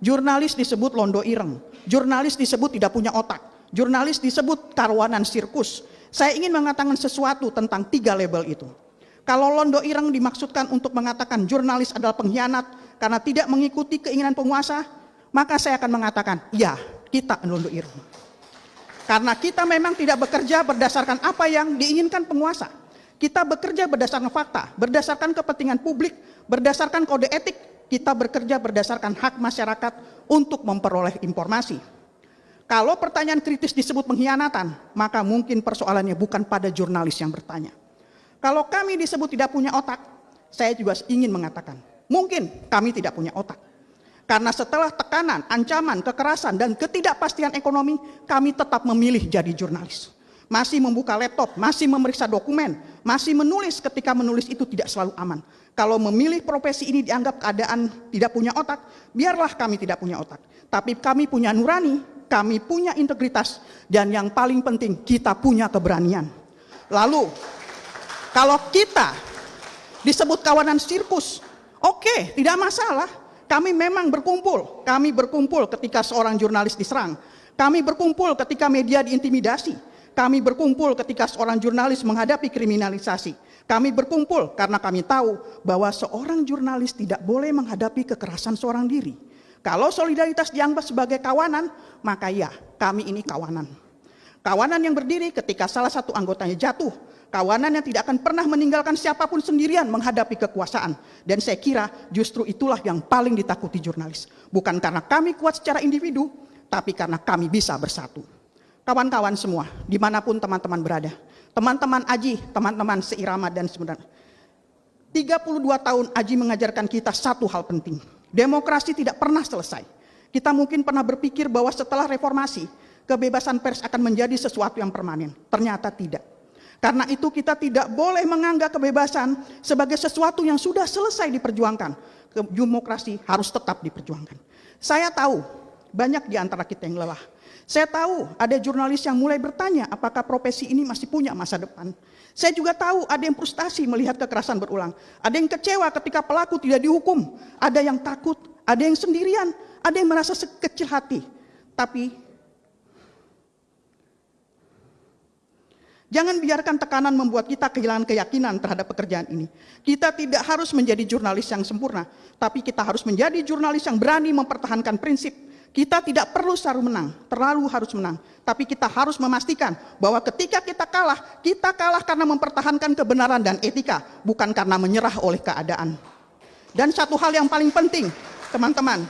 Jurnalis disebut londo ireng, jurnalis disebut tidak punya otak, jurnalis disebut kawanan sirkus. Saya ingin mengatakan sesuatu tentang 3 label itu. Kalau londo ireng dimaksudkan untuk mengatakan jurnalis adalah pengkhianat karena tidak mengikuti keinginan penguasa, maka saya akan mengatakan, ya, kita londo ireng. Karena kita memang tidak bekerja berdasarkan apa yang diinginkan penguasa. Kita bekerja berdasarkan fakta, berdasarkan kepentingan publik, berdasarkan kode etik. Kita bekerja berdasarkan hak masyarakat untuk memperoleh informasi. Kalau pertanyaan kritis disebut pengkhianatan, maka mungkin persoalannya bukan pada jurnalis yang bertanya. Kalau kami disebut tidak punya otak, saya juga ingin mengatakan, mungkin kami tidak punya otak. Karena setelah tekanan, ancaman, kekerasan, dan ketidakpastian ekonomi, kami tetap memilih jadi jurnalis. Masih membuka laptop, masih memeriksa dokumen, masih menulis ketika menulis itu tidak selalu aman. Kalau memilih profesi ini dianggap keadaan tidak punya otak, biarlah kami tidak punya otak. Tapi kami punya nurani, kami punya integritas, dan yang paling penting kita punya keberanian. Lalu, kalau kita disebut kawanan sirkus, oke, tidak masalah. Kami memang berkumpul. Kami berkumpul ketika seorang jurnalis diserang. Kami berkumpul ketika media diintimidasi. Kami berkumpul ketika seorang jurnalis menghadapi kriminalisasi. Kami berkumpul karena kami tahu bahwa seorang jurnalis tidak boleh menghadapi kekerasan seorang diri. Kalau solidaritas dianggap sebagai kawanan, maka ya, kami ini kawanan. Kawanan yang berdiri ketika salah satu anggotanya jatuh. Kawanan yang tidak akan pernah meninggalkan siapapun sendirian menghadapi kekuasaan. Dan saya kira justru itulah yang paling ditakuti jurnalis. Bukan karena kami kuat secara individu, tapi karena kami bisa bersatu. Kawan-kawan semua, dimanapun teman-teman berada. Teman-teman Aji, teman-teman seirama dan sebenarnya. 32 tahun Aji mengajarkan kita satu hal penting. Demokrasi tidak pernah selesai. Kita mungkin pernah berpikir bahwa setelah reformasi, kebebasan pers akan menjadi sesuatu yang permanen. Ternyata tidak. Karena itu kita tidak boleh menganggap kebebasan sebagai sesuatu yang sudah selesai diperjuangkan. Demokrasi harus tetap diperjuangkan. Saya tahu banyak di antara kita yang lelah. Saya tahu ada jurnalis yang mulai bertanya apakah profesi ini masih punya masa depan. Saya juga tahu ada yang frustasi melihat kekerasan berulang. Ada yang kecewa ketika pelaku tidak dihukum. Ada yang takut, ada yang sendirian, ada yang merasa kecil hati. Tapi jangan biarkan tekanan membuat kita kehilangan keyakinan terhadap pekerjaan ini. Kita tidak harus menjadi jurnalis yang sempurna, tapi kita harus menjadi jurnalis yang berani mempertahankan prinsip. Kita tidak perlu selalu menang, terlalu harus menang. Tapi kita harus memastikan bahwa ketika kita kalah karena mempertahankan kebenaran dan etika, bukan karena menyerah oleh keadaan. Dan satu hal yang paling penting, teman-teman,